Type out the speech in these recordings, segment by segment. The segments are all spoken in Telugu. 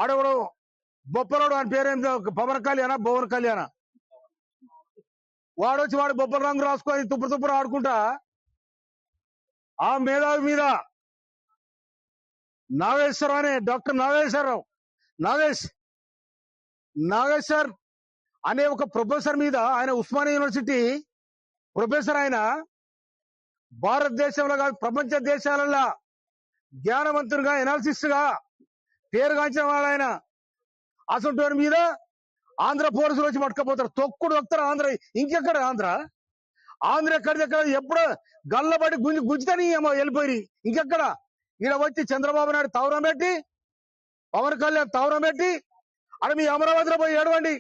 ఆడవాడు బొప్పలోడు అని పేరేందో పవన్ కళ్యాణ భువన్ కళ్యాణ వాడొచ్చి వాడు బొప్పల రంగు రాసుకొని తుప్పురు ఆడుకుంటా ఆ మేధావి మీద నాగేశ్వరరావు అనే డాక్టర్ నాగేశ్వర్ అనే ఒక ప్రొఫెసర్ మీద, ఆయన ఉస్మానియా యూనివర్సిటీ ప్రొఫెసర్, ఆయన భారతదేశంలో కాదు ప్రపంచ దేశాలలో జ్ఞానవంతునిగా ఎనాలిసిస్ట్ గా పేరుగాంచిన వాడు ఆయన. అసలు మీద ఆంధ్ర పోలీసులు వచ్చి పట్టుకపోతారు, తొక్కుడు వస్తారు. ఆంధ్ర ఇంకెక్కడ ఆంధ్ర ఎక్కడిదెక్కడ ఎప్పుడు గల్లబడి గుంజుతని వెళ్ళిపోయి ఇంకెక్కడ ఈడ వచ్చి చంద్రబాబు నాయుడు తవరం పెట్టి, పవన్ కళ్యాణ్ తవరం పెట్టి అక్కడ మీ అమరావతిలో పోయి ఏడవండి.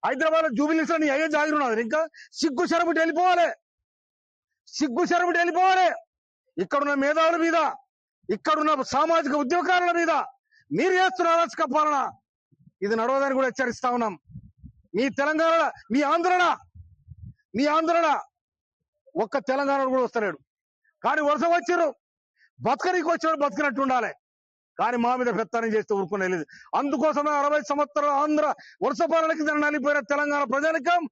హైదరాబాద్ లో జూబిలీస్ నీ అయ్యే జాగిరున్నారు. ఇంకా సిగ్గు శరముటి వెళ్ళిపోవాలి. ఇక్కడున్న మేధావుల మీద, ఇక్కడున్న సామాజిక ఉద్యోగాల మీద మీరు చేస్తున్న అరాచక పాలన ఇది నడవదని కూడా హెచ్చరిస్తా ఉన్నాం. మీ తెలంగాణ, మీ ఆంధ్రణ ఒక్క తెలంగాణ కూడా వస్తలేడు. కానీ వరుస వచ్చారు, బతకనికి వచ్చినాడు బతికినట్టు ఉండాలి. కానీ మా మీద పెత్తనం చేస్తే ఊరుకునే లేదు. అందుకోసమే 60 సంవత్సరాల ఆంధ్ర వరుస పాలనకి నలిపోయిన తెలంగాణ ప్రజానికం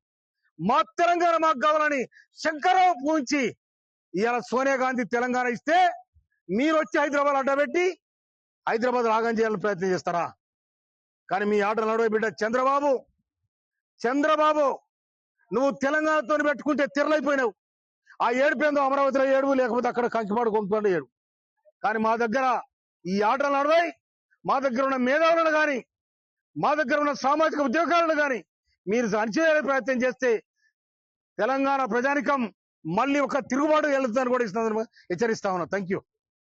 మా తెలంగాణ మాకు కావాలని శంకరావు పూంచి ఇవాళ సోనియా గాంధీ తెలంగాణ ఇస్తే మీరు వచ్చి హైదరాబాద్ అడ్డబెట్టి హైదరాబాద్ ఆగం చేయాలని ప్రయత్నం చేస్తారా? కానీ మీ ఆటలు నడవ బిడ్డ చంద్రబాబు నువ్వు తెలంగాణతో పెట్టుకుంటే తిరలైపోయినావు. ఆ ఏడుపేందో అమరావతిలో ఏడుపు, లేకపోతే అక్కడ కంకిపాడు కొంకుపాడు ఏడు. కానీ మా దగ్గర ఈ ఆటలు నడవాయి. మా దగ్గర ఉన్న మేధావులను కానీ, మా దగ్గర ఉన్న సామాజిక ఉద్యోగాలను కానీ మీరు అణచివేసే ప్రయత్నం చేస్తే తెలంగాణ ప్రజానికం మళ్ళీ ఒక తిరుగుబాటు వెళ్తుందని కూడా ఈ సందర్భంగా హెచ్చరిస్తా ఉన్నా. Thank you.